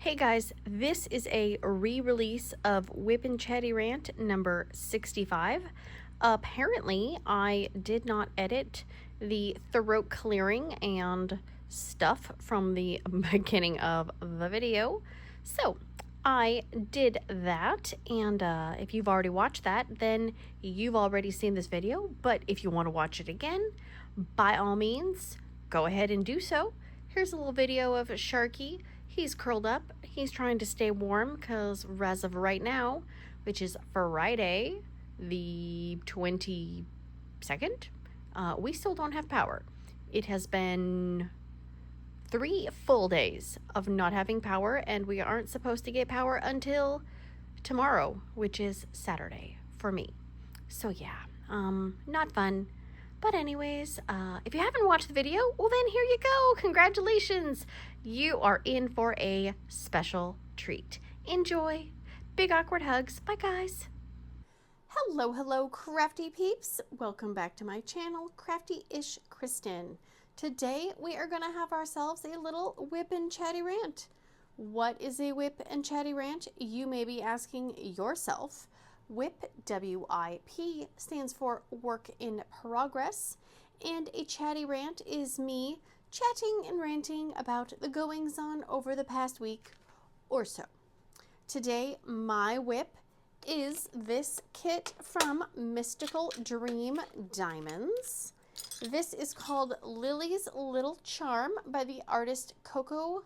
Hey guys, this is a re-release of WIP&chatyrant number 65. Apparently, I did not edit the throat clearing and stuff from the beginning of the video. So, I did that, and if you've already watched that, then you've already seen this video. But if you want to watch it again, by all means, go ahead and do so. Here's a little video of Sharky. He's curled up. He's trying to stay warm because as of right now, which is Friday, the 22nd, we still don't have power. It has been 3 full days of not having power, and we aren't supposed to get power until tomorrow, which is Saturday for me. So yeah, not fun. But anyways, if you haven't watched the video, well then here you go. Congratulations. You are in for a special treat. Enjoy. Big awkward hugs. Bye guys. Hello, crafty peeps. Welcome back to my channel, Crafty-ish-kristyn. Today we are going to have ourselves a little WIP&chatyrant. What is a WIP&chatyrant? You may be asking yourself. WIP, W-I-P, stands for work in progress, and a chatty rant is me chatting and ranting about the goings-on over the past week or so. Today, my WIP is this kit from Mystical Dream Diamonds. This is called Lily's Little Charm by the artist Coco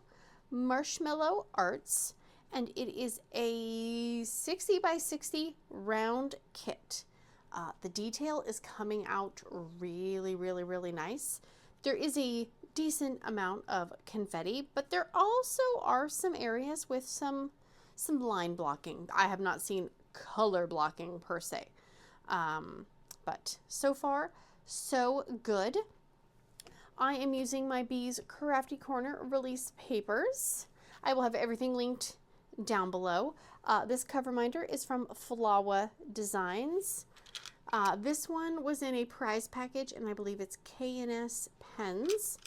Marshmallow Arts. And it is a 60 by 60 round kit. The detail is coming out really nice. There is a decent amount of confetti, but there also are some areas with some line blocking. I have not seen color blocking per se. But so far, so good. I am using my Bees Crafty Corner release papers. I will have everything linked down below. This Coverminder is from Flawa Designs. This one was in a prize package, and I believe it's K&S pens.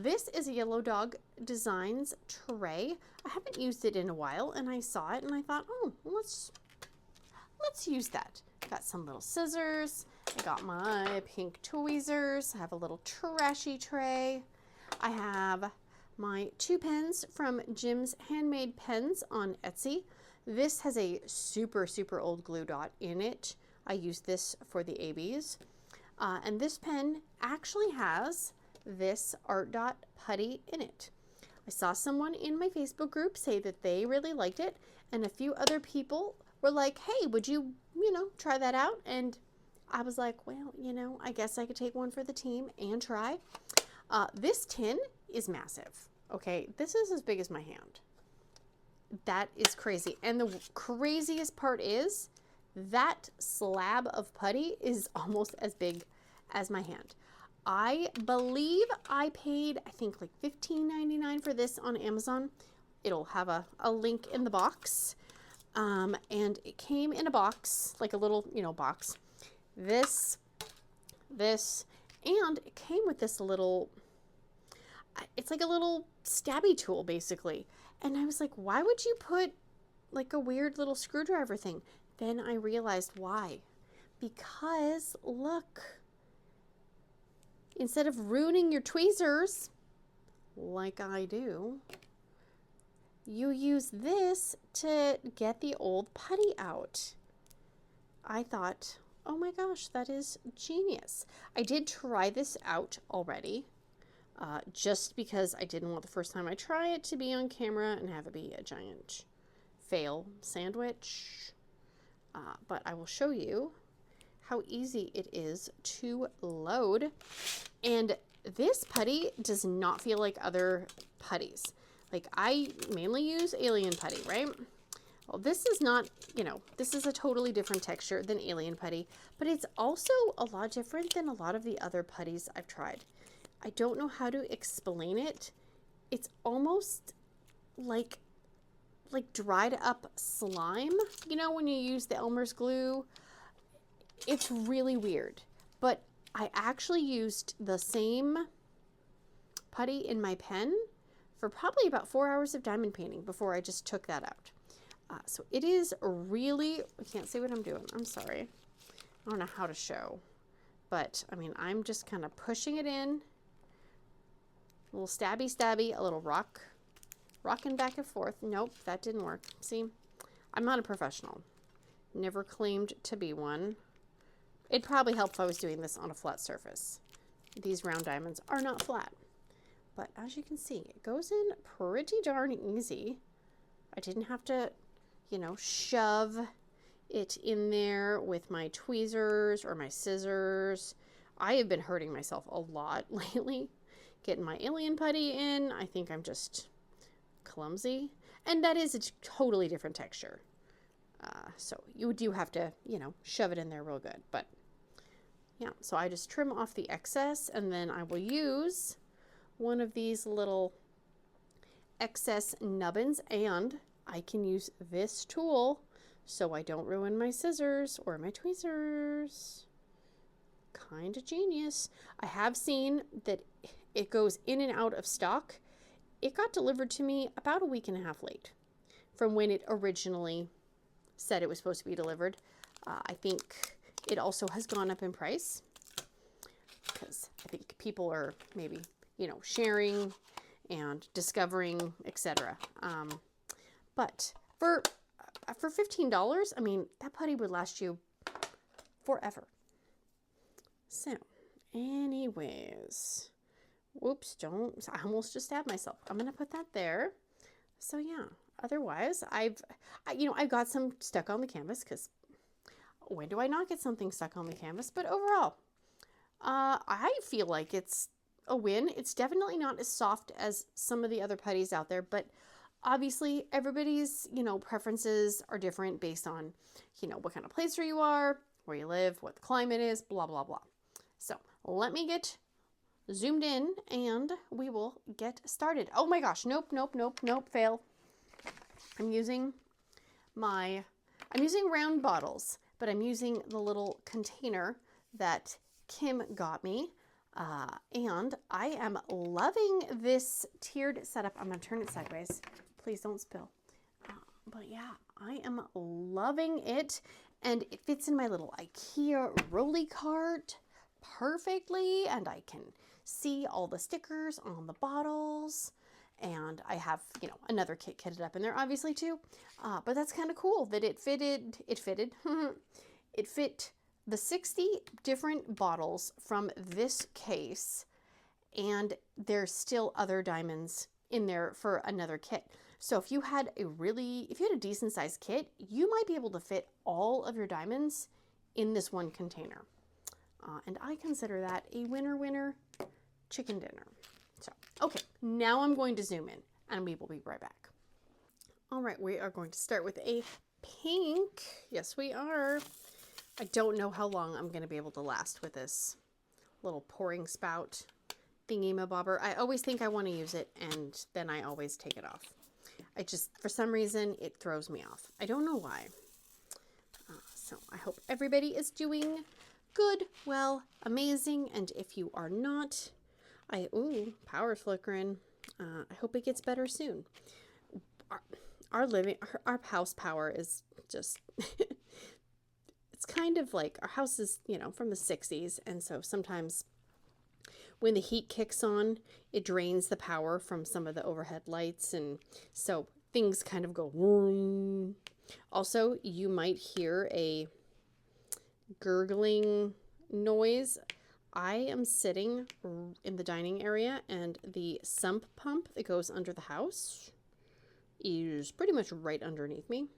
This is a Yellow Dog Designs tray. I haven't used it in a while, and I saw it, and I thought, oh, let's use that. Got some little scissors. I got my pink tweezers. I have a little trashy tray. I have my 2 pens from Jim's Handmade Pens on Etsy. This has a super old glue dot in it. I use this for the ABs. And this pen actually has this art dot putty in it. I saw someone in my Facebook group say that they really liked it, and a few other people were like, hey, would you try that out? And I was like, well, I guess I could take one for the team and try. This tin is massive. Okay, this is as big as my hand. That is crazy. And the craziest part is that slab of putty is almost as big as my hand. I believe I paid, I think like $15.99 for this on Amazon. It'll have a link in the box. And it came in a box, like a little, box. This, and it came with this little, it's like a little stabby tool basically. And I was like, why would you put like a weird little screwdriver thing? Then I realized why. Because look, instead of ruining your tweezers like I do, you use this to get the old putty out. I thought, oh my gosh, that is genius. I did try this out already. Just because I didn't want the first time I try it to be on camera and have it be a giant fail sandwich. But I will show you how easy it is to load. And this putty does not feel like other putties. Like I mainly use Alien Putty, right? Well, this is not, this is a totally different texture than Alien Putty, but it's also a lot different than a lot of the other putties I've tried. I don't know how to explain it. It's almost like dried up slime, when you use the Elmer's glue. It's really weird, but I actually used the same putty in my pen for probably about 4 hours of diamond painting before I just took that out. So it is really, I can't see what I'm doing. I'm sorry. I don't know how to show, but I mean, I'm just kind of pushing it in. A little stabby, stabby, a little rocking back and forth. Nope, that didn't work. See, I'm not a professional. Never claimed to be one. It'd probably help if I was doing this on a flat surface. These round diamonds are not flat. But as you can see, it goes in pretty darn easy. I didn't have to, you know, shove it in there with my tweezers or my scissors. I have been hurting myself a lot lately getting my alien putty in. I think I'm just clumsy. And that is a totally different texture. So you do have to, you know, shove it in there real good. But yeah, so I just trim off the excess, and then I will use one of these little excess nubbins, and I can use this tool so I don't ruin my scissors or my tweezers. Kind of genius. I have seen that it goes in and out of stock. It got delivered to me about a week and a half late from when it originally said it was supposed to be delivered. I think it also has gone up in price because I think people are maybe, you know, sharing and discovering, etc. But for $15, I mean, that putty would last you forever. So, anyways, whoops, I almost just stabbed myself. I'm going to put that there. So yeah, otherwise I've got some stuck on the canvas, because when do I not get something stuck on the canvas? But overall, I feel like it's a win. It's definitely not as soft as some of the other putties out there, but obviously everybody's, you know, preferences are different based on, you know, what kind of place where you are, where you live, what the climate is, blah, blah, blah. So let me get zoomed in and we will get started. Oh my gosh, nope, fail. I'm using round bottles, but I'm using the little container that Kim got me. And I am loving this tiered setup. I'm going to turn it sideways. Please don't spill. But yeah, I am loving it. And it fits in my little IKEA rolly cart perfectly. And I can see all the stickers on the bottles. And I have, you know, another kit kitted up in there, obviously, too. But that's kind of cool that it fit the 60 different bottles from this case, and there's still other diamonds in there for another kit. So if you had a decent sized kit, you might be able to fit all of your diamonds in this one container. And I consider that a winner chicken dinner. So, okay, now I'm going to zoom in and we will be right back. All right, we are going to start with a pink. Yes, we are. I don't know how long I'm going to be able to last with this little pouring spout thingy-mabobber. I always think I want to use it, and then I always take it off. For some reason, it throws me off. I don't know why. So I hope everybody is doing good, well, amazing, and if you are not, power flickering. I hope it gets better soon. Our house power is just... It's kind of like, our house is, you know, from the 60s, and so sometimes when the heat kicks on, it drains the power from some of the overhead lights, and so things kind of go vroom. Also, you might hear a gurgling noise. I am sitting in the dining area, and the sump pump that goes under the house is pretty much right underneath me.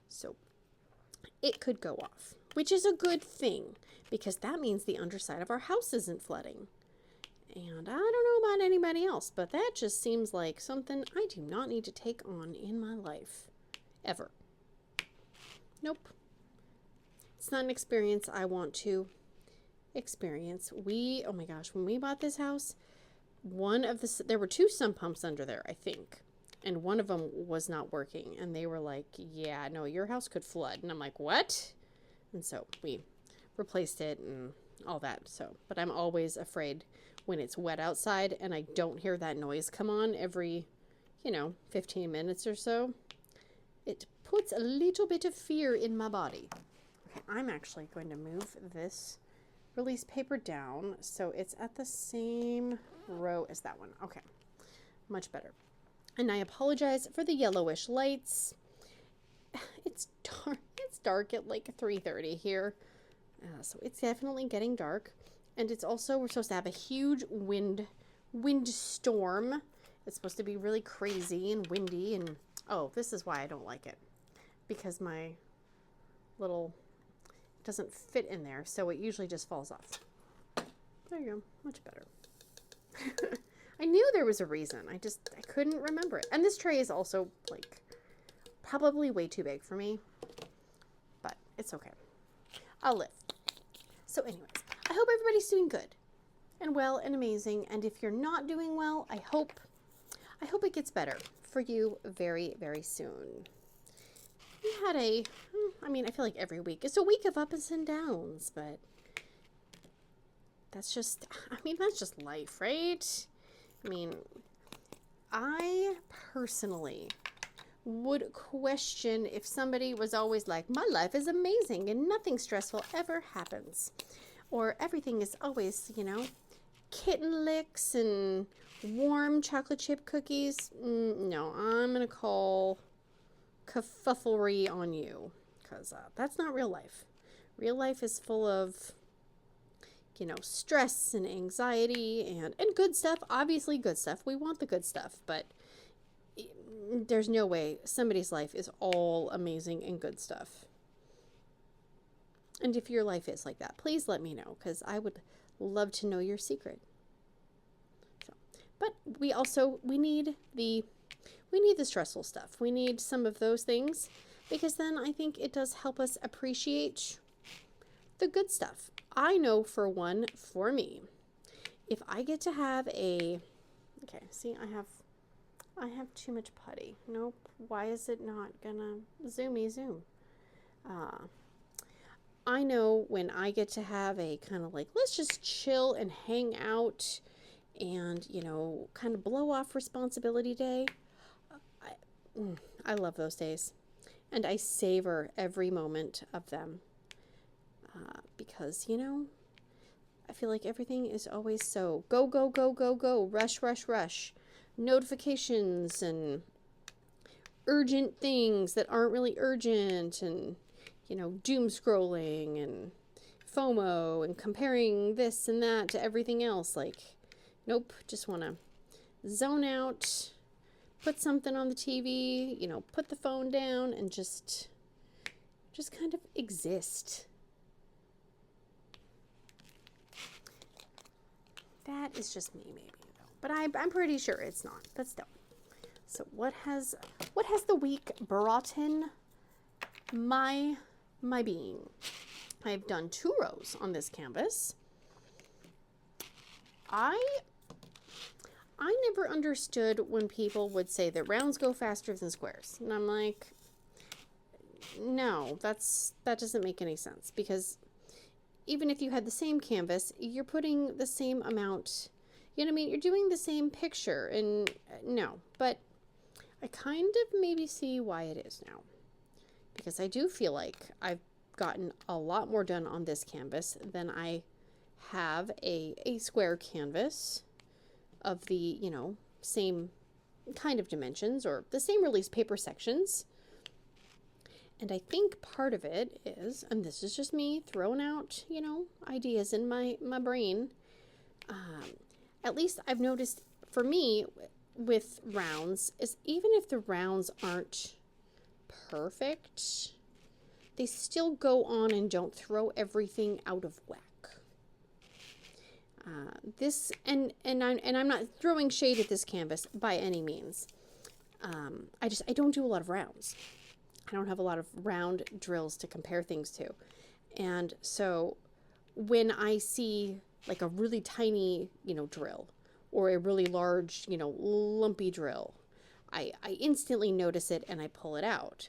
So it could go off, which is a good thing, because that means the underside of our house isn't flooding. And I don't know about anybody else, but that just seems like something I do not need to take on in my life. Ever. Nope. It's not an experience I want to experience. Oh my gosh, when we bought this house, there were 2 sump pumps under there, I think. And one of them was not working. And they were like, yeah, no, your house could flood. And I'm like, what? And so we replaced it and all that. So, but I'm always afraid when it's wet outside and I don't hear that noise come on every, 15 minutes or so. It puts a little bit of fear in my body. Okay, I'm actually going to move this release paper down so it's at the same row as that one. Okay, much better. And I apologize for the yellowish lights. It's dark. It's dark at like 3:30 here, so it's definitely getting dark. And it's also, we're supposed to have a huge wind storm. It's supposed to be really crazy and windy. And oh, this is why I don't like it, because my little doesn't fit in there, so it usually just falls off. There you go, much better. I knew there was a reason. I couldn't remember it. And this tray is also like probably way too big for me, but it's okay. I'll live. So anyways, I hope everybody's doing good and well and amazing. And if you're not doing well, I hope it gets better for you very, very soon. We had I feel like every week it's a week of ups and downs, but that's just life, right? I personally would question if somebody was always like, my life is amazing and nothing stressful ever happens, or everything is always, kitten licks and warm chocolate chip cookies. No, I'm gonna call kerfufflery on you, because that's not real life. Real life is full of stress and anxiety and good stuff. Obviously good stuff. We want the good stuff, but there's no way somebody's life is all amazing and good stuff. And if your life is like that, please let me know, because I would love to know your secret. So, but we need the stressful stuff. We need some of those things, because then I think it does help us appreciate the good stuff. I know for me, if I get to have okay, see, I have too much putty. Nope. Why is it not gonna zoom? I know when I get to have a kind of like, let's just chill and hang out and, kind of blow off responsibility day. I love those days, and I savor every moment of them. Because, I feel like everything is always so go, go, go, go, go, rush, rush, rush. Notifications and urgent things that aren't really urgent, and, doom scrolling and FOMO and comparing this and that to everything else. Like, nope, just want to zone out, put something on the TV, put the phone down and just kind of exist. That is just me, maybe, though. But I'm pretty sure it's not. But still. So what has the week brought in my being? I've done 2 rows on this canvas. I never understood when people would say that rounds go faster than squares. And I'm like, no, that doesn't make any sense, because even if you had the same canvas, you're putting the same amount, you're doing the same picture, and no, but I kind of maybe see why it is now, because I do feel like I've gotten a lot more done on this canvas than I have a square canvas of the, same kind of dimensions or the same release paper sections. And I think part of it is, and this is just me throwing out, ideas in my brain. At least I've noticed for me with rounds is, even if the rounds aren't perfect, they still go on and don't throw everything out of whack. I'm not throwing shade at this canvas by any means. I don't do a lot of rounds. I don't have a lot of round drills to compare things to. And so when I see like a really tiny, drill, or a really large, lumpy drill, I instantly notice it and I pull it out.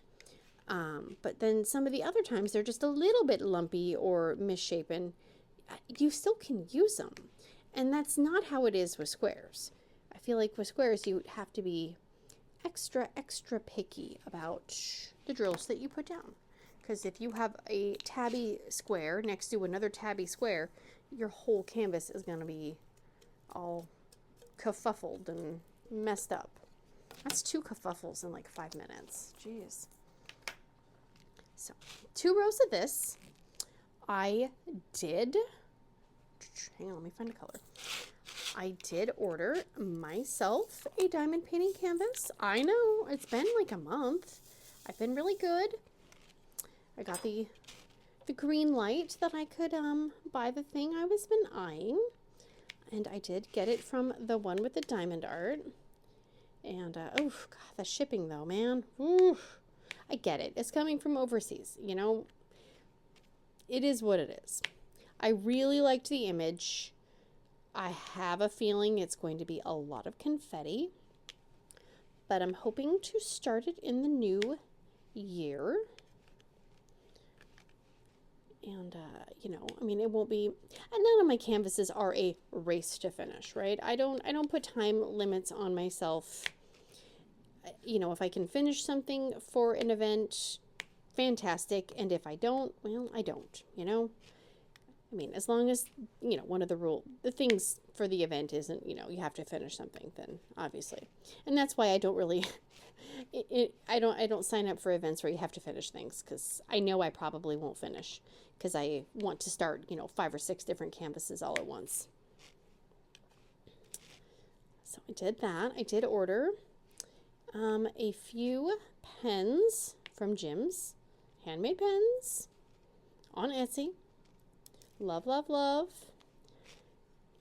But then some of the other times they're just a little bit lumpy or misshapen. You still can use them. And that's not how it is with squares. I feel like with squares, you have to be extra picky about the drills that you put down. Because if you have a tabby square next to another tabby square, your whole canvas is going to be all kerfuffled and messed up. That's 2 kerfuffles in like 5 minutes. Jeez. So 2 rows of this. I did, hang on, let me find a color. I did order myself a diamond painting canvas. I know, it's been like a month. I've been really good. I got the green light that I could buy the thing I was been eyeing. And I did get it from the one with the diamond art. And, oh, God, the shipping though, man. Oof. I get it. It's coming from overseas, you know. It is what it is. I really liked the image. I have a feeling it's going to be a lot of confetti, but I'm hoping to start it in the new year. And, you know, I mean, it won't be, and none of my canvases are a race to finish, right? I don't put time limits on myself. You know, if I can finish something for an event, fantastic. And if I don't, well, I don't, you know. I mean, as long as, you know, one of the things for the event isn't, you know, you have to finish something, then obviously. And that's why I don't really, I don't sign up for events where you have to finish things, because I know I probably won't finish, because I want to start, you know, 5 or 6 different canvases all at once. So I did that. I did order a few pens from Gems, handmade pens on Etsy. Love, love, love.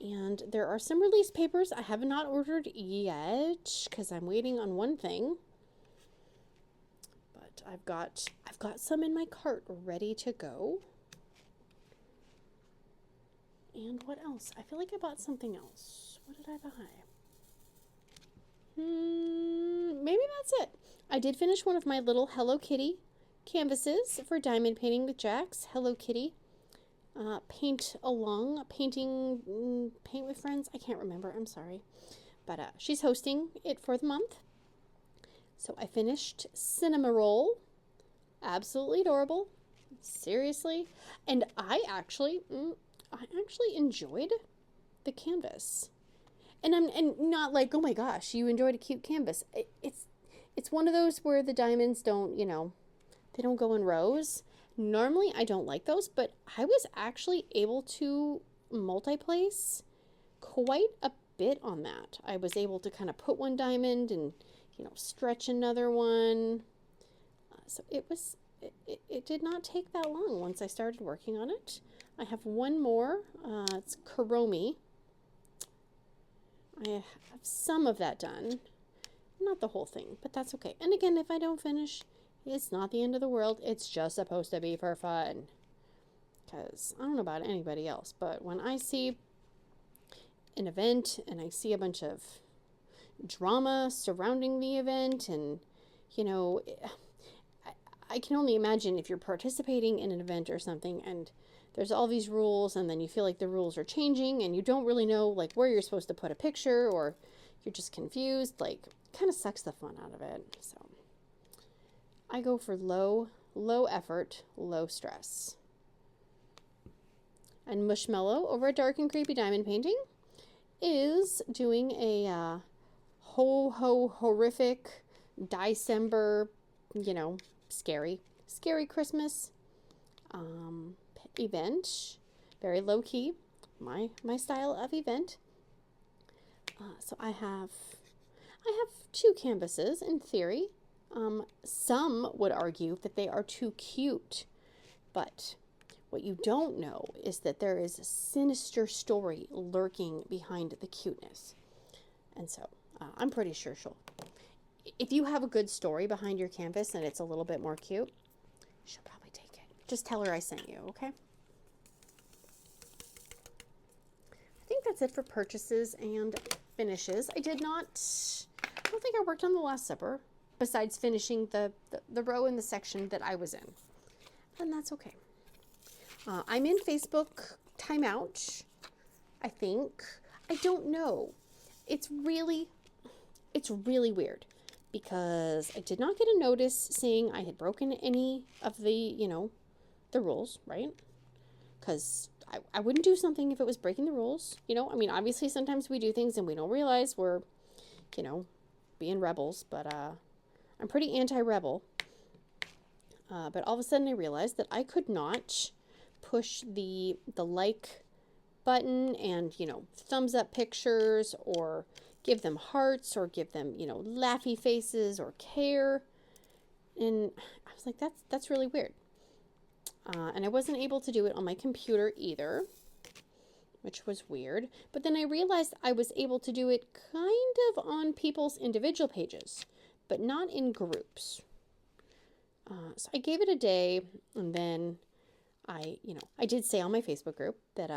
And there are some release papers I have not ordered yet because I'm waiting on one thing. But I've got some in my cart ready to go. And what else? I feel like I bought something else. What did I buy? Maybe that's it. I did finish one of my little Hello Kitty canvases for Diamond Painting with Jax. Hello Kitty. Paint with friends. I can't remember. I'm sorry. But she's hosting it for the month. So I finished Cinema Roll. Absolutely adorable. Seriously. And I actually enjoyed the canvas. And not like, oh my gosh, you enjoyed a cute canvas. It's one of those where the diamonds don't, you know, they don't go in rows. Normally I don't like those, but I was actually able to multi-place quite a bit on that. I was able to kind of put one diamond and, you know, stretch another one. So it did not take that long once I started working on it. I have one more. It's Kuromi. I have some of that done. Not the whole thing, but that's okay. And again, if I don't finish, it's not the end of the world. It's just supposed to be for fun. Because I don't know about anybody else, but when I see an event and I see a bunch of drama surrounding the event, and, you know, I can only imagine if you're participating in an event or something and there's all these rules, and then you feel like the rules are changing and you don't really know like where you're supposed to put a picture, or you're just confused, like, kind of sucks the fun out of it. So I go for low effort, low stress. And Mushmellow over at Dark and Creepy Diamond Painting is doing a horrific December, you know, scary Christmas event. Very low key, my style of event. So I have 2 canvases in theory. Some would argue that they are too cute, but what you don't know is that there is a sinister story lurking behind the cuteness. And so I'm pretty sure if you have a good story behind your canvas and it's a little bit more cute, she'll probably take it. Just tell her I sent you, okay? I think that's it for purchases and finishes. I don't think I worked on the Last Supper, besides finishing the row in the section that I was in. And that's okay. I'm in Facebook timeout, I think. I don't know. It's really weird because I did not get a notice saying I had broken any of the, the rules, right? Because I wouldn't do something if it was breaking the rules. I mean, obviously sometimes we do things and we don't realize we're, being rebels, but I'm pretty anti-rebel. But all of a sudden I realized that I could not push the like button and, thumbs up pictures or give them hearts or give them, laughy faces or care. And I was like, that's really weird. And I wasn't able to do it on my computer either, which was weird. But then I realized I was able to do it kind of on people's individual pages, but not in groups. So I gave it a day, and then I did say on my Facebook group that,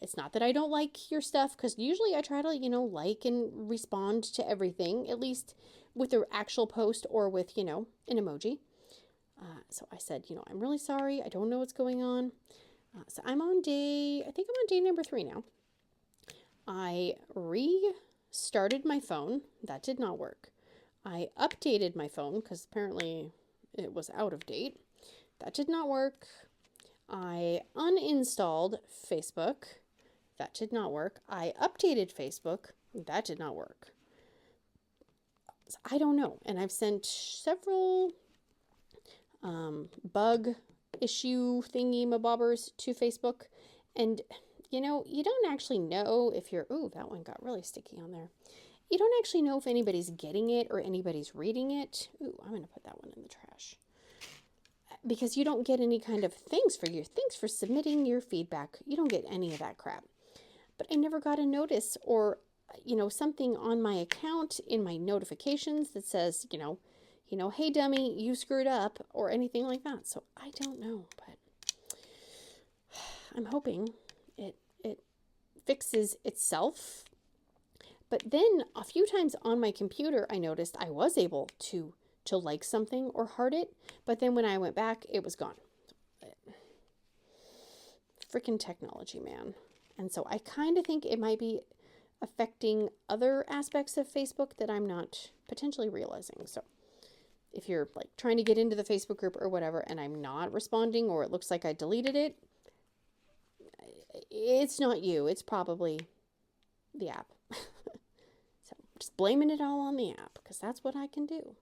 it's not that I don't like your stuff, because usually I try to, like and respond to everything, at least with the actual post or with, an emoji. So I said, I'm really sorry. I don't know what's going on. So I think I'm on day number 3 now. I restarted my phone. That did not work. I updated my phone because apparently it was out of date. That did not work. I uninstalled Facebook. That did not work. I updated Facebook. That did not work. So I don't know. And I've sent several bug issue thingy mabobbers to Facebook. And, you don't actually know if you're... Ooh, that one got really sticky on there. You don't actually know if anybody's getting it or anybody's reading it. Ooh, I'm going to put that one in the trash. Because you don't get any kind of thanks for submitting your feedback. You don't get any of that crap. But I never got a notice or, something on my account in my notifications that says, hey dummy, you screwed up or anything like that. So I don't know, but I'm hoping it fixes itself. But then a few times on my computer, I noticed I was able to like something or heart it, but then when I went back, it was gone. Freaking technology, man. And so I kind of think it might be affecting other aspects of Facebook that I'm not potentially realizing. So if you're like trying to get into the Facebook group or whatever, and I'm not responding, or it looks like I deleted it, it's not you. It's probably the app. So I'm just blaming it all on the app because that's what I can do.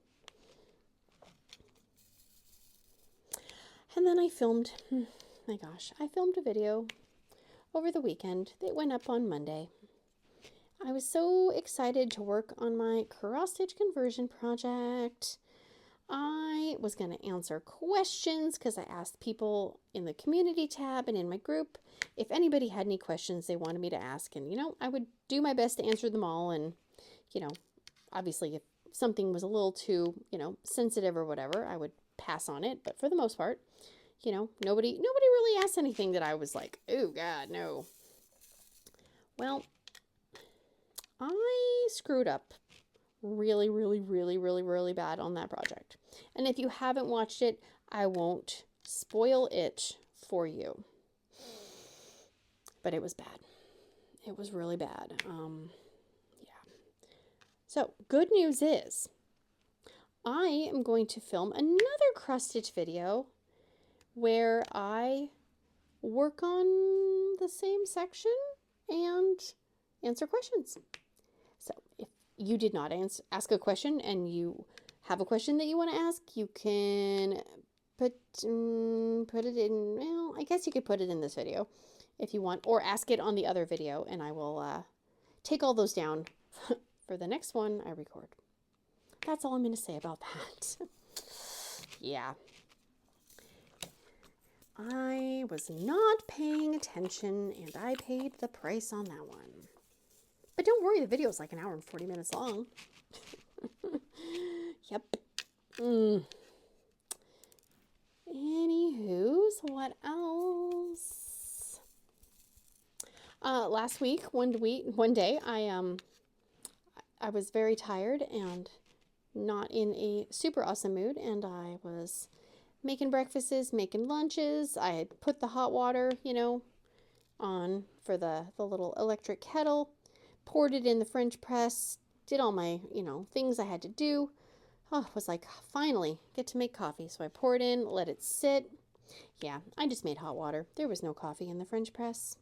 And then I filmed a video over the weekend that went up on Monday. I was so excited to work on my cross-stitch conversion project. I was going to answer questions because I asked people in the community tab and in my group if anybody had any questions they wanted me to ask. And, I would do my best to answer them all. And, obviously if something was a little too, sensitive or whatever, I would pass on it. But for the most part, nobody really asked anything that I was like, oh God, no. Well, I screwed up really, really, really, really, really bad on that project. And if you haven't watched it, I won't spoil it for you. But it was bad. It was really bad. Yeah. So, good news is, I am going to film another cross-stitch video where I work on the same section and answer questions. So if you did not ask a question and you have a question that you want to ask, you can put it in, well, I guess you could put it in this video if you want, or ask it on the other video, and I will take all those down for the next one I record. That's all I'm going to say about that. Yeah. I was not paying attention, and I paid the price on that one. But don't worry, the video is like an hour and 40 minutes long. Yep. Anywho's, what else? Last week, one day, I was very tired and not in a super awesome mood, and I was making breakfasts, making lunches. I had put the hot water, on for the little electric kettle. poured it in the French press, did all my, things I had to do. Oh, was like, finally, get to make coffee. So I poured in, let it sit. Yeah, I just made hot water. There was no coffee in the French press.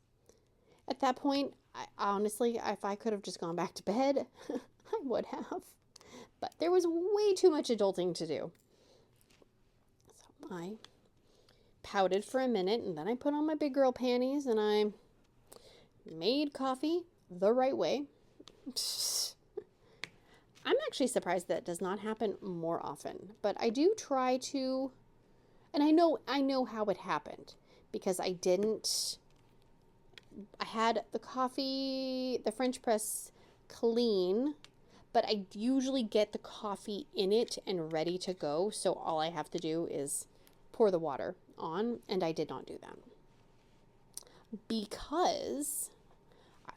At that point, honestly, if I could have just gone back to bed, I would have. But there was way too much adulting to do. So I pouted for a minute, and then I put on my big girl panties, and I made coffee the right way. I'm actually surprised that does not happen more often, but I do try to, and I know how it happened, because I had the coffee, the French press clean, but I usually get the coffee in it and ready to go, so all I have to do is pour the water on, and I did not do that. Because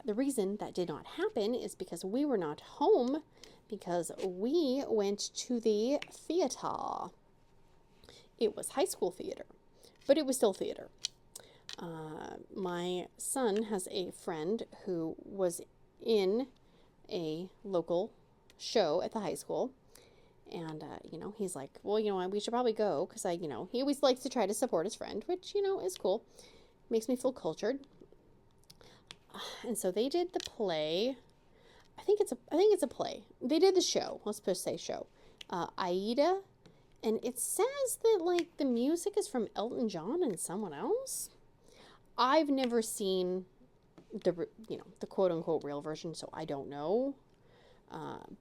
the reason that did not happen is because we were not home, because we went to the theater. It was high school theater, but it was still theater. My son has a friend who was in a local show at the high school. And, he's like, well, we should probably go, because he always likes to try to support his friend, which, is cool. Makes me feel cultured. And so they did the play. I think it's a play. They did the show. Let's just say show. Aida. And it says that, like, the music is from Elton John and someone else. I've never seen the quote-unquote real version, so I don't know.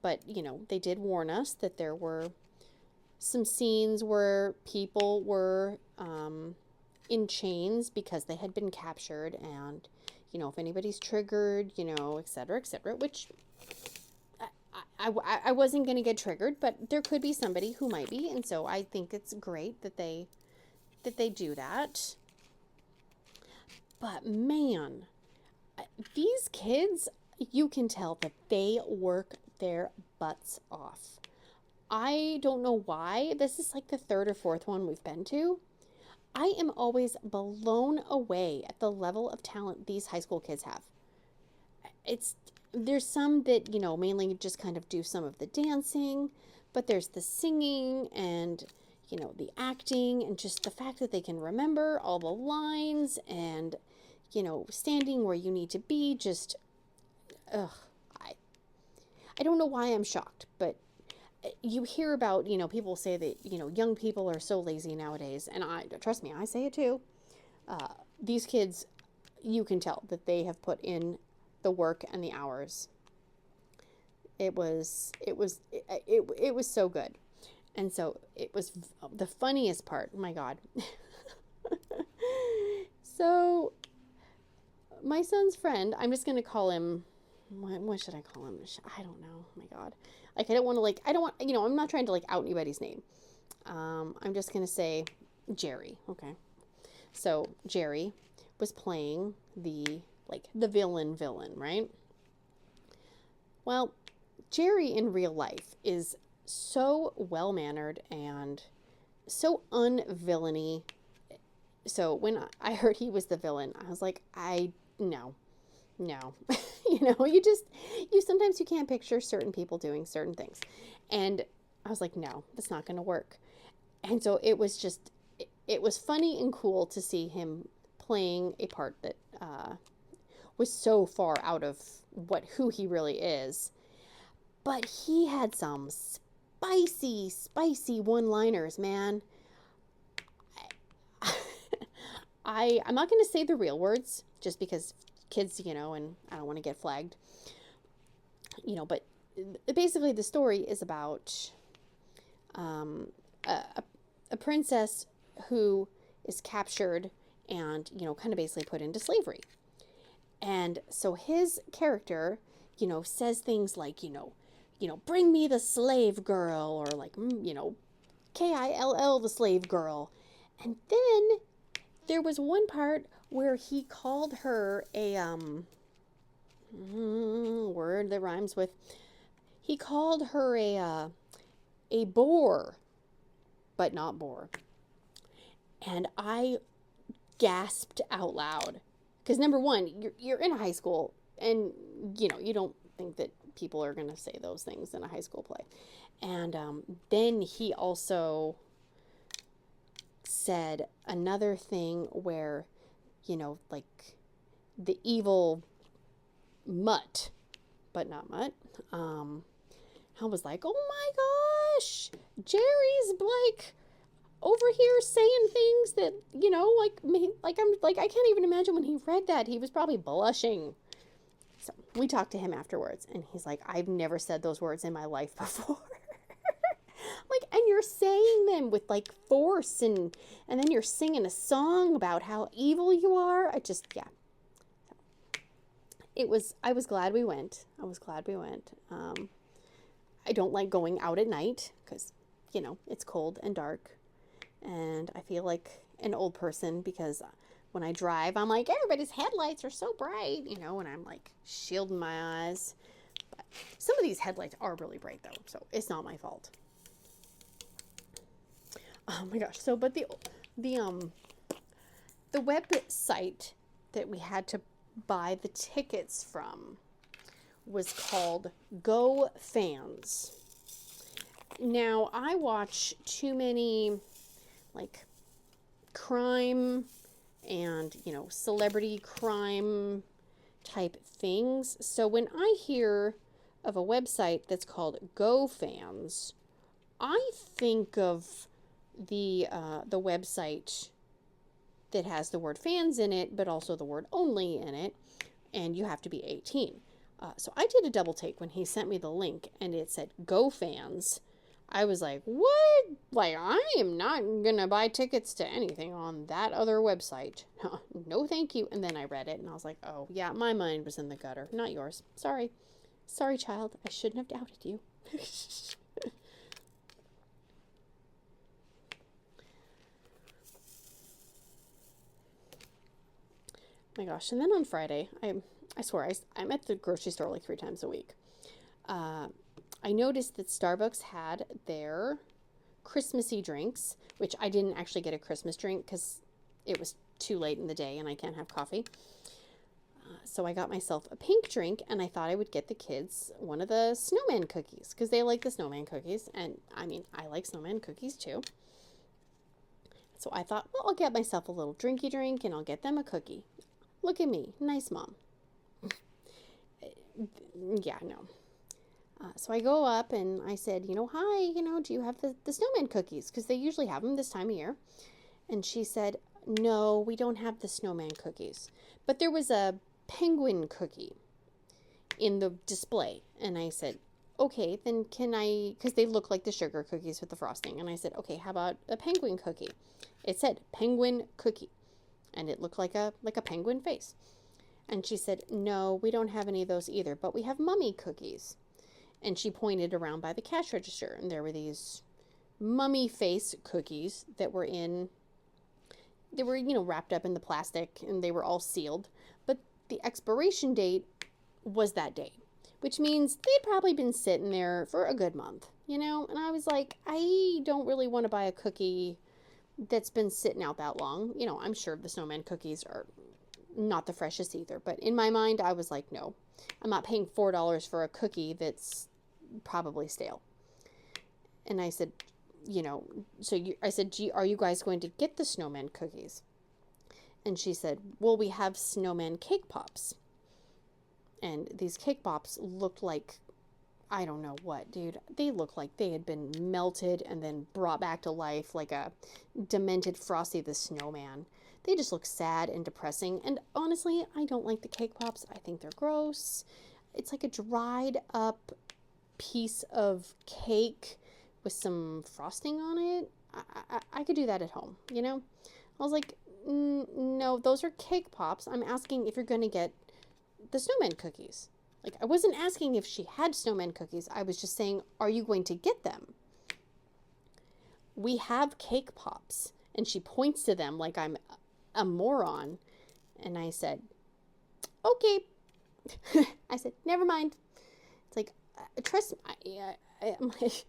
But, they did warn us that there were some scenes where people were in chains because they had been captured, and, if anybody's triggered, et cetera, which I wasn't going to get triggered, but there could be somebody who might be, and so I think it's great that they do that. But, man, these kids, you can tell that they work their butts off. I don't know why. This is like the third or fourth one we've been to. I am always blown away at the level of talent these high school kids have. There's some that, mainly just kind of do some of the dancing, but there's the singing and, the acting, and just the fact that they can remember all the lines and, standing where you need to be, just, I don't know why I'm shocked, but you hear about, people say that, young people are so lazy nowadays, and trust me, I say it too. These kids, you can tell that they have put in the work and the hours. It was so good. And so it was the funniest part. My God. So my son's friend, I'm just going to call him, what should I call him? I don't know. Oh my God. Like, I'm not trying to out anybody's name. I'm just going to say Jerry. Okay. So Jerry was playing the villain, right? Well, Jerry in real life is so well-mannered and so un-villainy. So when I heard he was the villain, I was like, no. Sometimes you can't picture certain people doing certain things. And I was like, no, that's not going to work. And so it was funny and cool to see him playing a part that was so far out of who he really is. But he had some spicy one-liners, man. I'm not going to say the real words, just because kids, and I don't want to get flagged. But basically the story is about a princess who is captured and, kind of basically put into slavery. And so his character, says things like, bring me the slave girl, or Kill the slave girl. And then there was one part where he called her a, word that rhymes with, he called her a bore, but not bore. And I gasped out loud. Because number one, you're in high school, and you don't think that people are going to say those things in a high school play. And then he also said another thing where, like the evil mutt, but not mutt. I was like, oh my gosh, Jerry's like over here saying things that, like me, like I can't even imagine when he read that. He was probably blushing. So we talked to him afterwards, and he's like, I've never said those words in my life before. Like, and you're saying them with like force, and then you're singing a song about how evil you are. I was glad we went. I don't like going out at night because, it's cold and dark, and I feel like an old person because when I drive, I'm like, everybody's headlights are so bright, and I'm like shielding my eyes. But some of these headlights are really bright though, so it's not my fault. Oh my gosh. So, but the website that we had to buy the tickets from was called Go Fans. Now, I watch too many like crime and, celebrity crime type things. So when I hear of a website that's called Go Fans, I think of the website that has the word fans in it, but also the word only in it, and you have to be 18. So I did a double take when he sent me the link, and it said Go Fans. I was like, what? Like, I am not gonna buy tickets to anything on that other website. No, thank you. And then I read it, and I was like, oh, yeah, my mind was in the gutter, not yours. Sorry, child. I shouldn't have doubted you. My gosh. And then on Friday, I swear, I'm at the grocery store like 3 times a week. I noticed that Starbucks had their Christmassy drinks, which I didn't actually get a Christmas drink because it was too late in the day and I can't have coffee. So I got myself a pink drink, and I thought I would get the kids one of the snowman cookies because they like the snowman cookies. And I mean, I like snowman cookies too. So I thought, well, I'll get myself a little drinky drink and I'll get them a cookie. Look at me. Nice mom. Yeah, no. So I go up and I said, hi, do you have the snowman cookies? Because they usually have them this time of year. And she said, no, we don't have the snowman cookies. But there was a penguin cookie in the display. And I said, okay, then can I, because they look like the sugar cookies with the frosting. And I said, okay, how about a penguin cookie? It said penguin cookie. And it looked like a penguin face. And she said, no, we don't have any of those either, but we have mummy cookies. And she pointed around by the cash register, and there were these mummy face cookies that were wrapped up in the plastic, and they were all sealed. But the expiration date was that day, which means they'd probably been sitting there for a good month, And I was like, I don't really want to buy a cookie that's been sitting out that long. I'm sure the snowman cookies are not the freshest either, but in my mind, I was like, no, I'm not paying $4 for a cookie that's probably stale. And I said, I said, are you guys going to get the snowman cookies? And she said, well, we have snowman cake pops. And these cake pops looked like, I don't know what, dude. They looked like they had been melted and then brought back to life like a demented Frosty the Snowman. They just look sad and depressing. And honestly, I don't like the cake pops. I think they're gross. It's like a dried up piece of cake with some frosting on it. I could do that at home, I was like, no, those are cake pops. I'm asking if you're going to get the snowman cookies. Like, I wasn't asking if she had snowman cookies. I was just saying, are you going to get them? We have cake pops. And she points to them like I'm a moron. And I said, okay. I said, never mind. It's like, trust me. I'm like,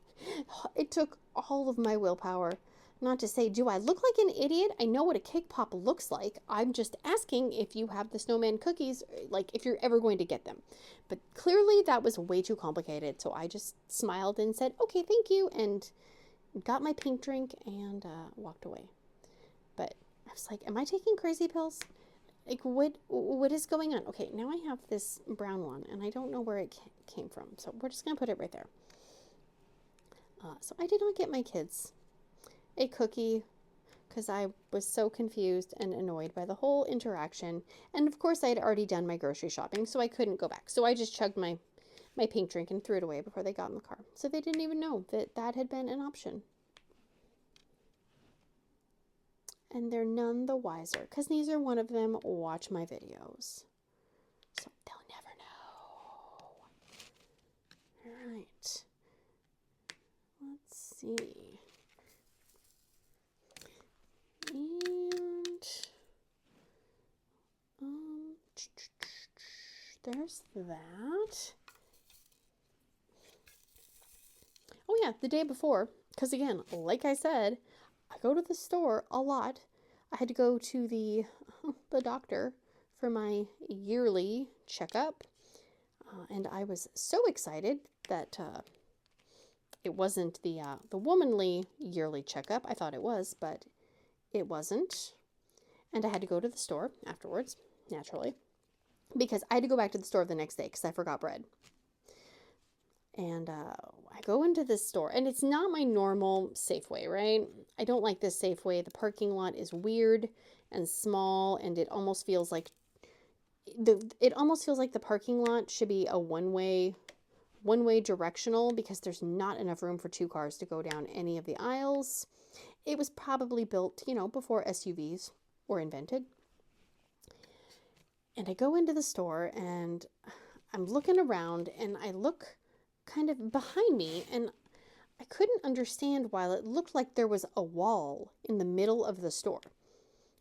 it took all of my willpower Not to say, do I look like an idiot? I know what a cake pop looks like. I'm just asking if you have the snowman cookies, like if you're ever going to get them. But clearly that was way too complicated. So I just smiled and said, okay, thank you. And got my pink drink and walked away. But I was like, am I taking crazy pills? Like, what is going on? Okay, now I have this brown one, and I don't know where it came from. So we're just going to put it right there. So I did not get my kids a cookie because I was so confused and annoyed by the whole interaction. And of course, I had already done my grocery shopping, so I couldn't go back. So I just chugged my pink drink and threw it away before they got in the car. So they didn't even know that that had been an option. And they're none the wiser because neither one of them watch my videos. So they'll never know. All right. Let's see. And there's that. Oh yeah, the day before, because again, like I said, I go to the store a lot. I had to go to the doctor for my yearly checkup, and I was so excited that it wasn't the womanly yearly checkup. I thought it was, but it wasn't. And I had to go to the store afterwards, naturally, because I had to go back to the store the next day because I forgot bread. And I go into this store, and it's not my normal Safeway, right? I don't like this Safeway. The parking lot is weird and small, and it almost feels like the parking lot should be a one-way directional because there's not enough room for two cars to go down any of the aisles. It was probably built, before SUVs were invented. And I go into the store, and I'm looking around, and I look kind of behind me, and I couldn't understand why it looked like there was a wall in the middle of the store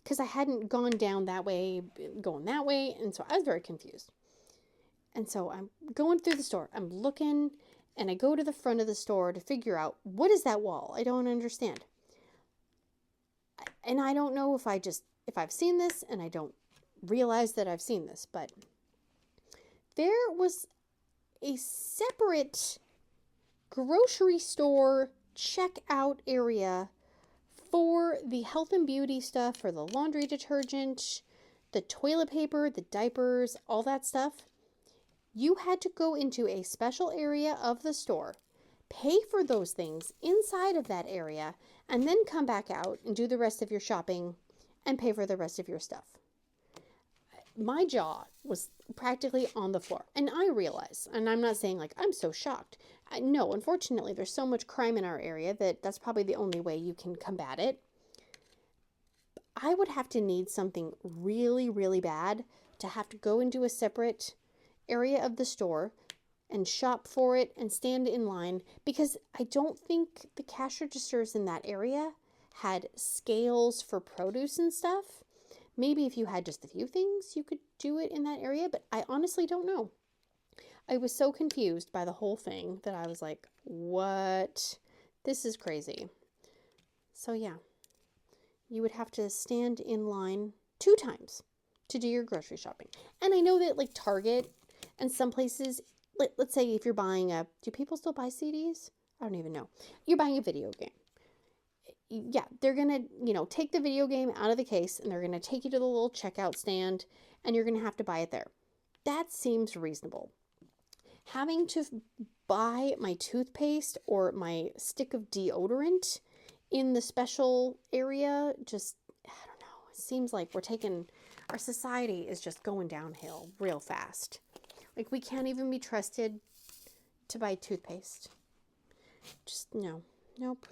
because I hadn't gone down that way, going that way, and so I was very confused. And so I'm going through the store, I'm looking, and I go to the front of the store to figure out, what is that wall? I don't understand. And I don't know if I've seen this and I don't realize that I've seen this, but there was a separate grocery store checkout area for the health and beauty stuff, for the laundry detergent, the toilet paper, the diapers, all that stuff. You had to go into a special area of the store, pay for those things inside of that area, and then come back out and do the rest of your shopping and pay for the rest of your stuff. My jaw was practically on the floor. And I realize, and I'm not saying like, I'm so shocked. No, unfortunately, there's so much crime in our area that that's probably the only way you can combat it. I would have to need something really, really bad to have to go into a separate area of the store and shop for it and stand in line, because I don't think the cash registers in that area had scales for produce and stuff. Maybe if you had just a few things, you could do it in that area, but I honestly don't know. I was so confused by the whole thing that I was like, what? This is crazy. So yeah, you would have to stand in line 2 times to do your grocery shopping. And I know that like Target and some places, let's say if you're buying do people still buy CDs? I don't even know. You're buying a video game. Yeah, they're going to, take the video game out of the case and they're going to take you to the little checkout stand and you're going to have to buy it there. That seems reasonable. Having to buy my toothpaste or my stick of deodorant in the special area, just, I don't know. It seems like our society is just going downhill real fast. Like we can't even be trusted to buy toothpaste. Just no. Nope.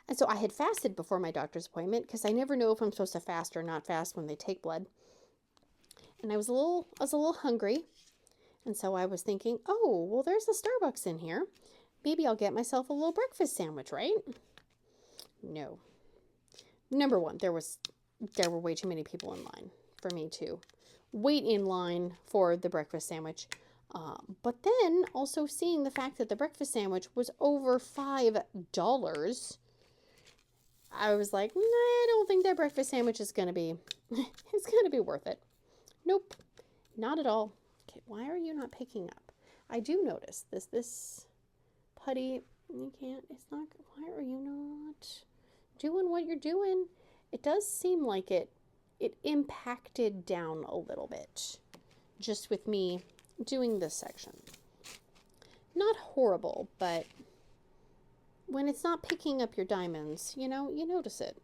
And so I had fasted before my doctor's appointment because I never know if I'm supposed to fast or not fast when they take blood. And I was a little hungry. And so I was thinking, oh, well, there's a Starbucks in here. Maybe I'll get myself a little breakfast sandwich, right? No. Number one, there were way too many people in line for me to wait in line for the breakfast sandwich. But then also seeing the fact that the breakfast sandwich was over $5, I was like, nah, I don't think that breakfast sandwich is going to be, it's going to be worth it. Nope, not at all. Okay, why are you not picking up? I do notice this putty, you can't, it's not, why are you not doing what you're doing? It does seem like it impacted down a little bit just with me doing this section. Not horrible, but when it's not picking up your diamonds, you know, you notice it.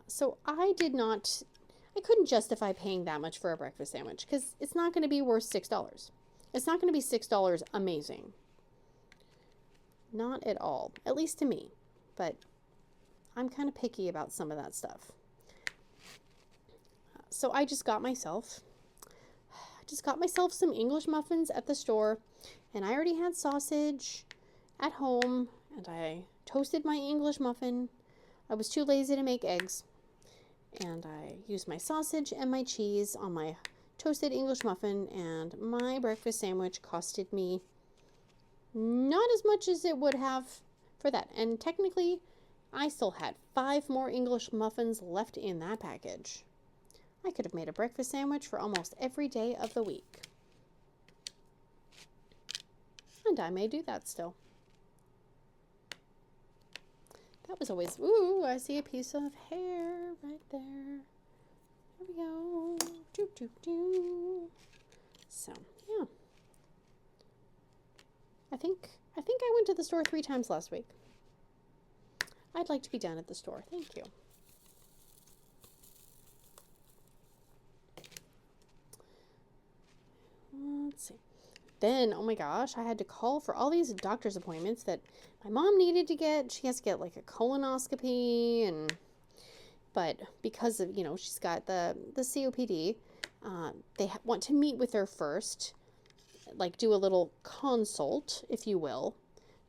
So I couldn't justify paying that much for a breakfast sandwich because it's not going to be worth $6. It's not going to be $6 amazing. Not at all, at least to me, but I'm kind of picky about some of that stuff. So I just got myself some English muffins at the store, and I already had sausage at home, and I toasted my English muffin. I was too lazy to make eggs, and I used my sausage and my cheese on my toasted English muffin, and my breakfast sandwich costed me not as much as it would have for that. And technically, I still had 5 more English muffins left in that package. I could have made a breakfast sandwich for almost every day of the week. And I may do that still. That was always, ooh, I see a piece of hair right there. There we go. Doo, doo, doo. So, yeah. I think I went to the store 3 times last week. I'd like to be done at the store. Thank you. Let's see. Then, oh my gosh, I had to call for all these doctor's appointments that my mom needed to get. She has to get like a colonoscopy, but because of, you know, she's got the COPD, they want to meet with her first, like do a little consult, if you will.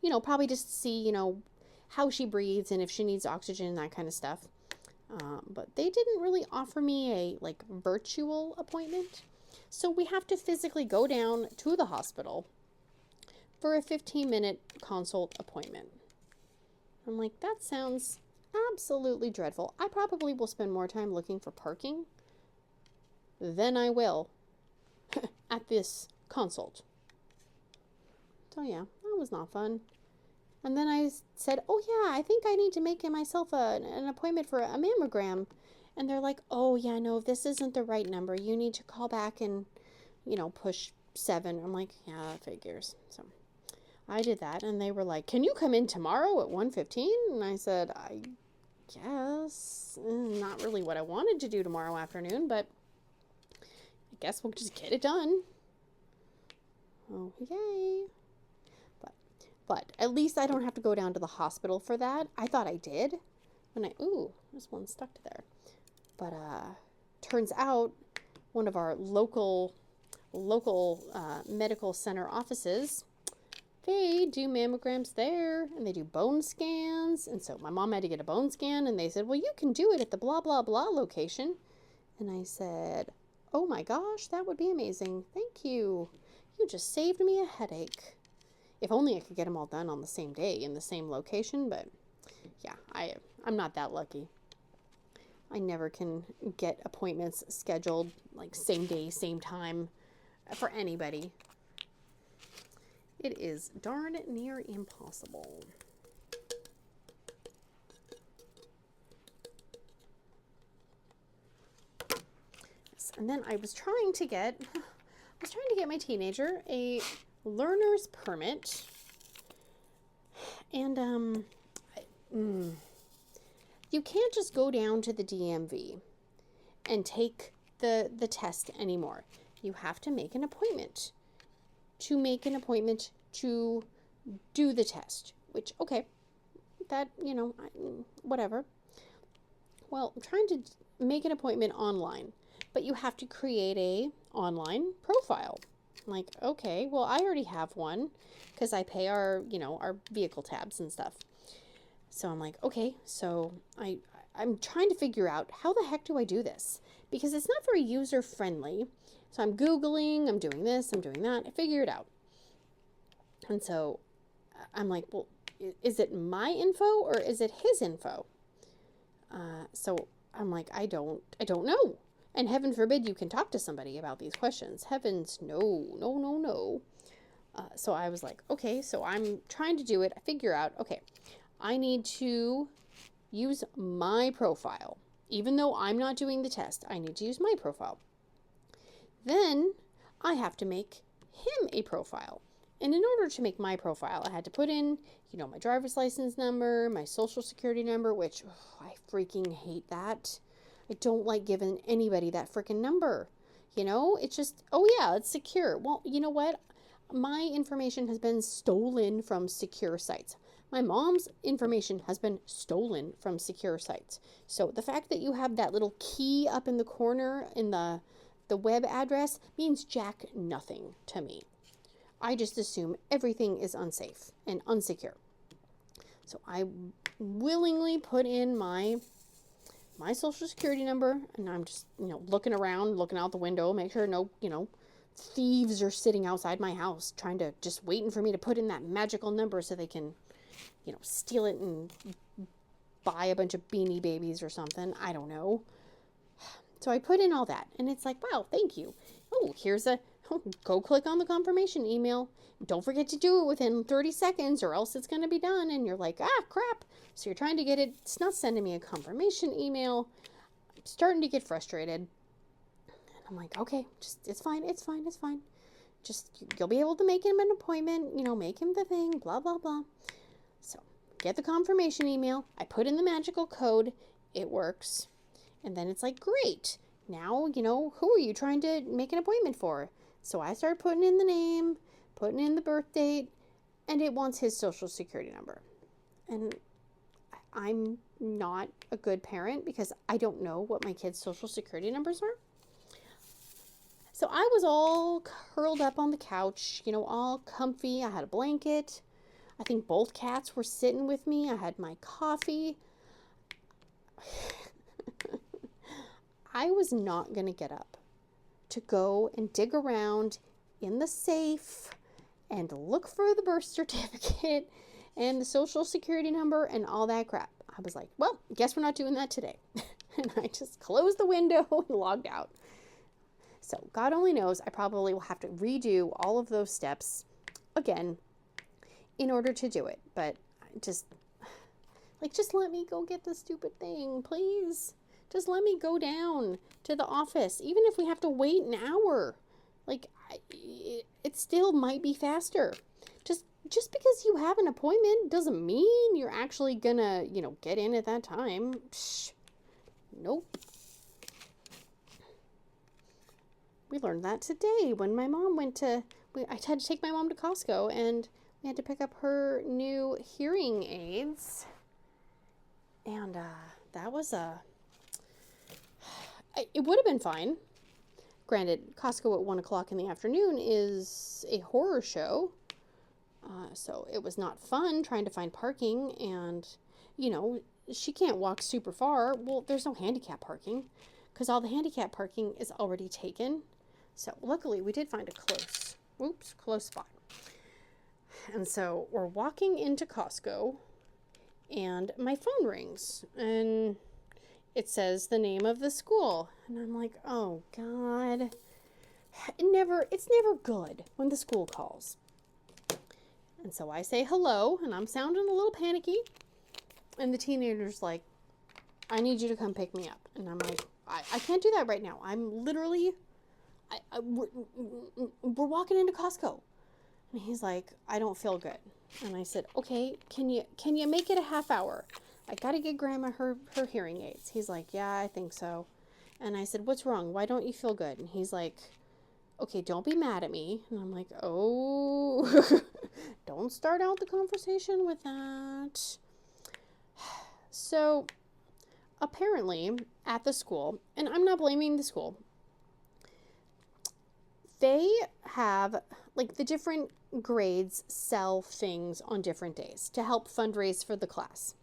You know, probably just to see, you know, how she breathes and if she needs oxygen and that kind of stuff. But they didn't really offer me a like virtual appointment. So we have to physically go down to the hospital for a 15-minute consult appointment. I'm like, that sounds absolutely dreadful. I probably will spend more time looking for parking than I will at this consult. So yeah, that was not fun. And then I said, oh yeah, I think I need to make myself an appointment for a mammogram. And they're like, oh yeah, no, this isn't the right number. You need to call back and, you know, push 7. I'm like, yeah, that figures. So I did that. And they were like, can you come in tomorrow at 1:15? And I said, I guess. Not really what I wanted to do tomorrow afternoon, but I guess we'll just get it done. Oh, yay. But at least I don't have to go down to the hospital for that. I thought I did. Ooh, there's one stuck to there. But turns out one of our local medical center offices, they do mammograms there, and they do bone scans. And so my mom had to get a bone scan, and they said, well, you can do it at the blah, blah, blah location. And I said, oh my gosh, that would be amazing. Thank you. You just saved me a headache. If only I could get them all done on the same day in the same location, but yeah, I'm not that lucky. I never can get appointments scheduled like same day, same time for anybody. It is darn near impossible. Yes, and then I was trying to get my teenager a learner's permit, and you can't just go down to the DMV and take the test anymore. You have to make an appointment to do the test, which, okay, that, you know, whatever. Well, I'm trying to make an appointment online, but you have to create a online profile. I'm like, okay, well, I already have one because I pay our vehicle tabs and stuff. So I'm like, okay, so I I'm trying to figure out how the heck do I do this? Because it's not very user friendly. So I'm Googling, I'm doing this, I'm doing that. I figure it out. And so I'm like, well, is it my info or is it his info? So I'm like, I don't know. And heaven forbid you can talk to somebody about these questions. Heavens, no. So I was like, okay, so I'm trying to do it. I figure out, okay, I need to use my profile. Even though I'm not doing the test, I need to use my profile. Then I have to make him a profile. And in order to make my profile, I had to put in, you know, my driver's license number, my social security number, which I freaking hate that. I don't like giving anybody that freaking number. You know, it's just, oh yeah, it's secure. Well, you know what? My information has been stolen from secure sites. My mom's information has been stolen from secure sites. So the fact that you have that little key up in the corner in the web address means jack nothing to me. I just assume everything is unsafe and unsecure. So I willingly put in my social security number, and I'm just, you know, looking around, looking out the window, make sure no, you know, thieves are sitting outside my house trying to, just waiting for me to put in that magical number so they can, you know, steal it and buy a bunch of Beanie Babies or something. I don't know. So I put in all that, and it's like, wow, thank you. Oh, here's go click on the confirmation email. Don't forget to do it within 30 seconds or else it's going to be done. And you're like, ah, crap. So you're trying to get it. It's not sending me a confirmation email. I'm starting to get frustrated. And I'm like, okay, it's fine. Just, you'll be able to make him an appointment, you know, make him the thing, blah, blah, blah. So get the confirmation email. I put in the magical code. It works. And then it's like, great. Now, you know, who are you trying to make an appointment for? So I started putting in the name, putting in the birth date, and it wants his social security number. And I'm not a good parent because I don't know what my kids' social security numbers are. So I was all curled up on the couch, you know, all comfy. I had a blanket. I think both cats were sitting with me. I had my coffee. I was not going to get up to go and dig around in the safe and look for the birth certificate and the social security number and all that crap. I was like, well, guess we're not doing that today. And I just closed the window and logged out. So God only knows, I probably will have to redo all of those steps again in order to do it. But just let me go get the stupid thing, please. Just let me go down to the office, even if we have to wait an hour. Like, it still might be faster. Just because you have an appointment doesn't mean you're actually gonna, you know, get in at that time. Psh, nope. We learned that today when my mom went to, I had to take my mom to Costco and we had to pick up her new hearing aids. And that was it would have been fine. Granted, Costco at 1 o'clock in the afternoon is a horror show. So it was not fun trying to find parking, and, you know, she can't walk super far. Well, there's no handicap parking because all the handicap parking is already taken. So luckily we did find a close spot. And so we're walking into Costco and my phone rings and it says the name of the school. And I'm like, oh God, it's never good when the school calls. And so I say hello, and I'm sounding a little panicky. And the teenager's like, I need you to come pick me up. And I'm like, I can't do that right now. I'm literally, we're walking into Costco. And he's like, I don't feel good. And I said, okay, can you make it a half hour? I got to get Grandma her hearing aids. He's like, yeah, I think so. And I said, what's wrong? Why don't you feel good? And he's like, okay, don't be mad at me. And I'm like, oh, don't start out the conversation with that. So apparently at the school, and I'm not blaming the school, they have, like, the different grades sell things on different days to help fundraise for the class.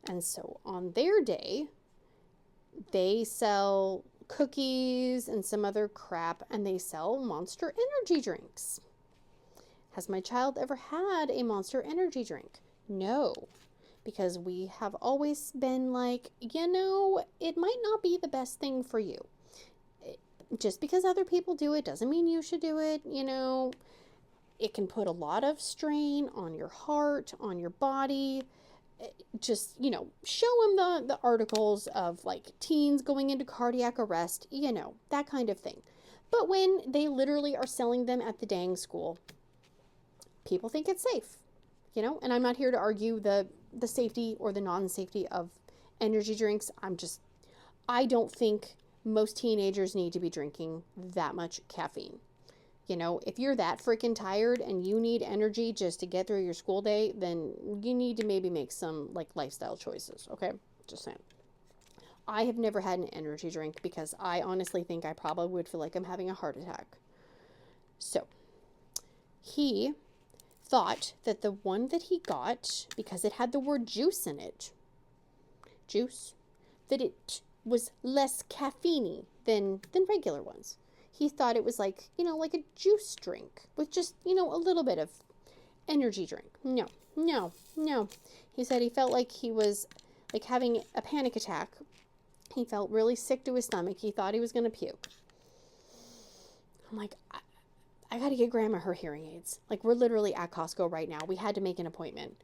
And so on their day, they sell cookies and some other crap, and they sell Monster energy drinks. Has my child ever had a Monster energy drink? No, because we have always been like, it might not be the best thing for you. Just because other people do it doesn't mean you should do it. It can put a lot of strain on your heart, on your body. Just, show them the articles of like teens going into cardiac arrest, that kind of thing. But when they literally are selling them at the dang school, people think it's safe, and I'm not here to argue the safety or the non-safety of energy drinks. I don't think most teenagers need to be drinking that much caffeine. If you're that freaking tired and you need energy just to get through your school day, then you need to maybe make some like lifestyle choices. Okay. Just saying. I have never had an energy drink because I honestly think I probably would feel like I'm having a heart attack. So he thought that the one that he got, because it had the word juice in it, that it was less caffeine-y than regular ones. He thought it was like, like a juice drink with just, a little bit of energy drink. No. He said he felt like he was like having a panic attack. He felt really sick to his stomach. He thought he was going to puke. I'm like, I got to get Grandma her hearing aids. Like, we're literally at Costco right now. We had to make an appointment.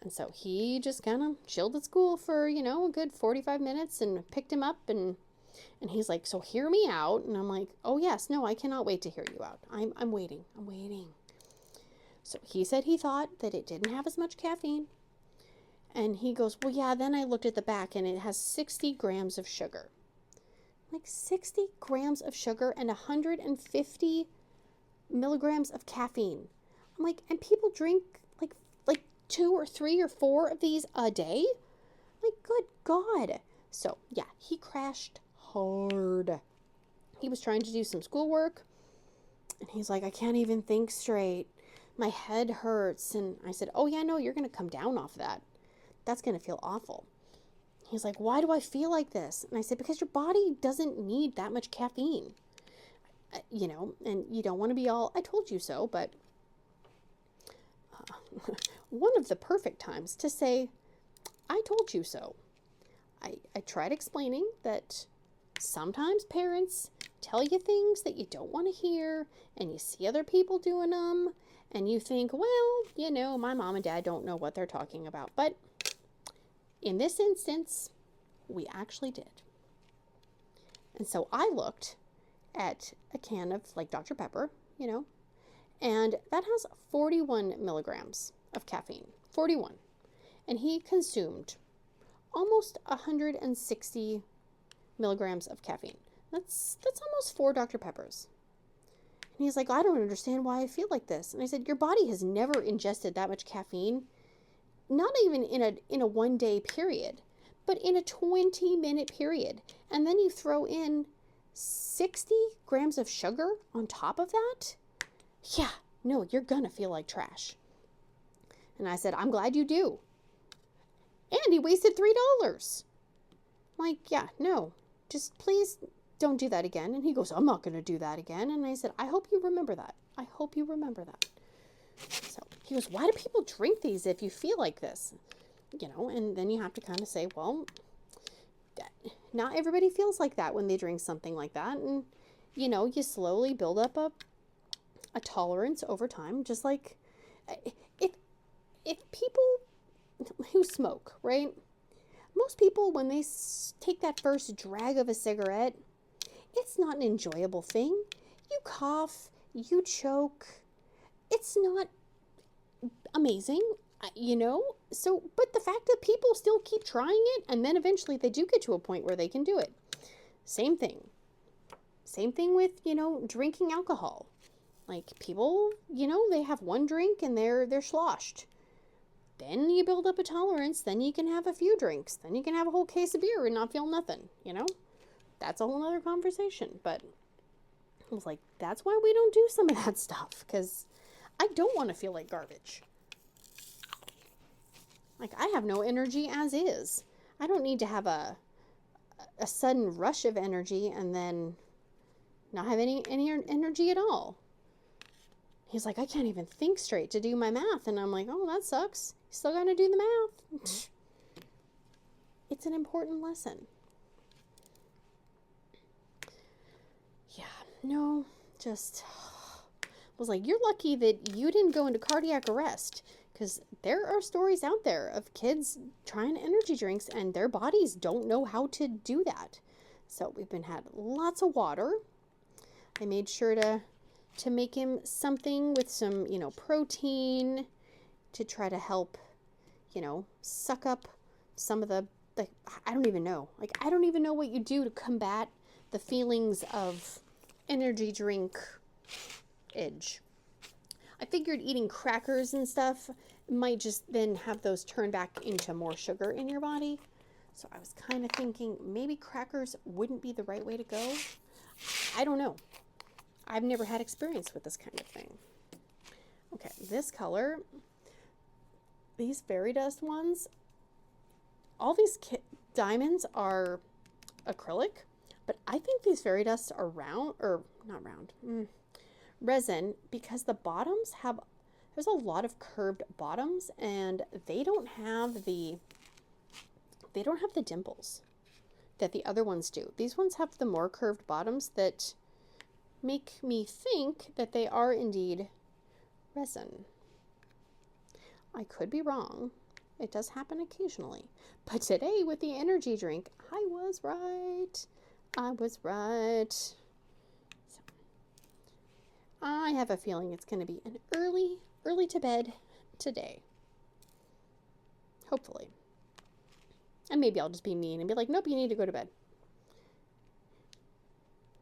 And so he just kind of chilled at school for, a good 45 minutes and picked him up and he's like, so hear me out. And I'm like, oh yes, no, I cannot wait to hear you out. I'm waiting. So he said he thought that it didn't have as much caffeine. And he goes, well, yeah, then I looked at the back and it has 60 grams of sugar. Like 60 grams of sugar and 150 milligrams of caffeine. I'm like, and people drink like 2 or 3 or 4 of these a day? Like, good God. So yeah, he crashed hard. He was trying to do some schoolwork and he's like, I can't even think straight. My head hurts. And I said, oh yeah, no, you're going to come down off that. That's going to feel awful. He's like, why do I feel like this? And I said, because your body doesn't need that much caffeine. And you don't want to be all, I told you so, but one of the perfect times to say, I told you so. I tried explaining that sometimes parents tell you things that you don't want to hear, and you see other people doing them, and you think, well, my mom and dad don't know what they're talking about. But in this instance, we actually did. And so I looked at a can of like Dr. Pepper, and that has 41 milligrams of caffeine. 41. And he consumed almost 160 milligrams of caffeine. That's almost 4 Dr. Peppers. And he's like, I don't understand why I feel like this. And I said, your body has never ingested that much caffeine, not even in a 1-day period, but in a 20-minute period. And then you throw in 60 grams of sugar on top of that? Yeah, no, you're gonna feel like trash. And I said, I'm glad you do. And he wasted $3. Like, yeah, no, just please don't do that again. And he goes, I'm not going to do that again. And I said, I hope you remember that. I hope you remember that. So he goes, why do people drink these if you feel like this? And then you have to kind of say, well, not everybody feels like that when they drink something like that. And, you slowly build up a tolerance over time. Just like if people who smoke, right? Most people, when they take that first drag of a cigarette, it's not an enjoyable thing. You cough, you choke. It's not amazing, So, but the fact that people still keep trying it, and then eventually they do get to a point where they can do it. Same thing. Same thing with, drinking alcohol. Like people, they have one drink and they're sloshed. Then you build up a tolerance, then you can have a few drinks, then you can have a whole case of beer and not feel nothing, That's a whole other conversation, but I was like, that's why we don't do some of that stuff, because I don't want to feel like garbage. Like, I have no energy as is. I don't need to have a sudden rush of energy and then not have any energy at all. He's like, I can't even think straight to do my math. And I'm like, oh, that sucks. You still got to do the math. It's an important lesson. Yeah, no, just was like, you're lucky that you didn't go into cardiac arrest, because there are stories out there of kids trying energy drinks and their bodies don't know how to do that. So we've had lots of water. I made sure to make him something with some, protein to try to help, suck up some of the I don't even know. Like, I don't even know what you do to combat the feelings of energy drink edge. I figured eating crackers and stuff might just then have those turn back into more sugar in your body. So I was kind of thinking maybe crackers wouldn't be the right way to go. I don't know. I've never had experience with this kind of thing. Okay, this color, these fairy dust ones, all these diamonds are acrylic, but I think these fairy dusts are round, or not round, resin, because the bottoms have, there's a lot of curved bottoms, and they don't have the dimples that the other ones do. These ones have the more curved bottoms that make me think that they are indeed resin. I could be wrong. It does happen occasionally. But today with the energy drink, I was right. I was right. So, I have a feeling it's going to be an early to bed today. Hopefully. And maybe I'll just be mean and be like, nope, you need to go to bed.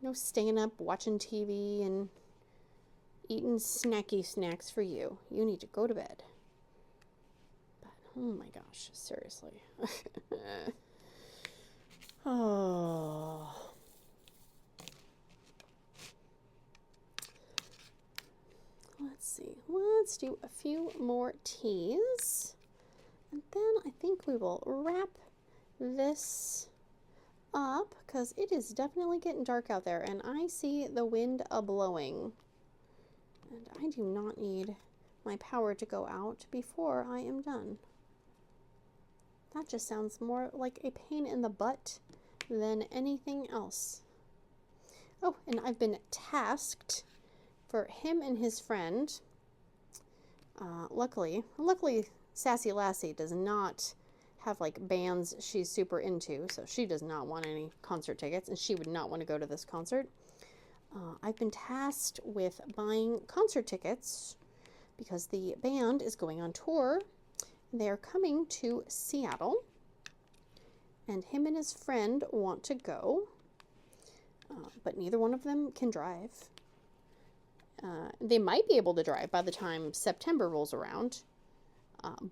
No staying up watching TV and eating snacky snacks for you. You need to go to bed. But, oh my gosh, seriously. Oh. Let's see. Let's do a few more teas. And then I think we will wrap this up, because it is definitely getting dark out there and I see the wind a-blowing. And I do not need my power to go out before I am done. That just sounds more like a pain in the butt than anything else. Oh, and I've been tasked for him and his friend. Luckily, Sassy Lassie does not have like bands she's super into, so she does not want any concert tickets, and she would not want to go to this concert. I've been tasked with buying concert tickets because the band is going on tour. They are coming to Seattle, and him and his friend want to go, but neither one of them can drive. They might be able to drive by the time September rolls around,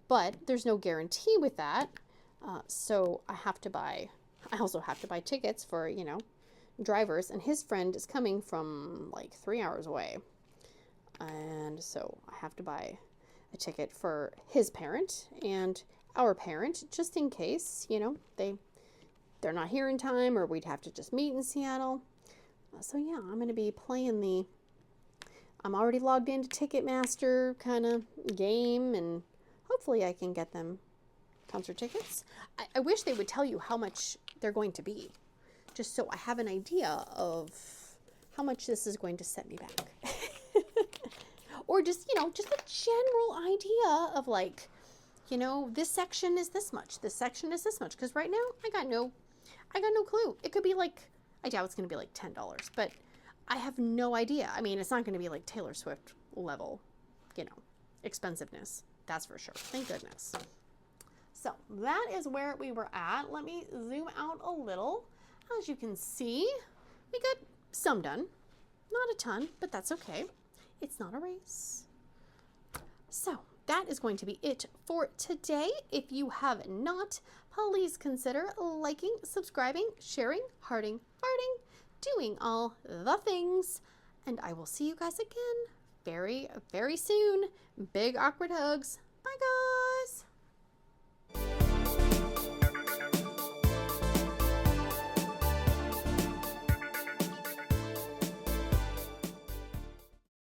but there's no guarantee with that. So I also have to buy tickets for, drivers, and his friend is coming from like 3 hours away. And so I have to buy a ticket for his parent and our parent, just in case, they're not here in time, or we'd have to just meet in Seattle. So yeah, I'm going to be playing I'm already logged into Ticketmaster kind of game, and hopefully I can get them concert tickets. I wish they would tell you how much they're going to be, just so I have an idea of how much this is going to set me back. Or just, just a general idea of like, this section is this much, this section is this much. Because right now I got no clue. It could be like, I doubt it's going to be like $10, but I have no idea. I mean, it's not going to be like Taylor Swift level, expensiveness. That's for sure. Thank goodness. So that is where we were at. Let me zoom out a little. As you can see, we got some done. Not a ton, but that's okay. It's not a race. So that is going to be it for today. If you have not, please consider liking, subscribing, sharing, hearting, farting, doing all the things. And I will see you guys again very, very soon. Big awkward hugs. Bye, guys.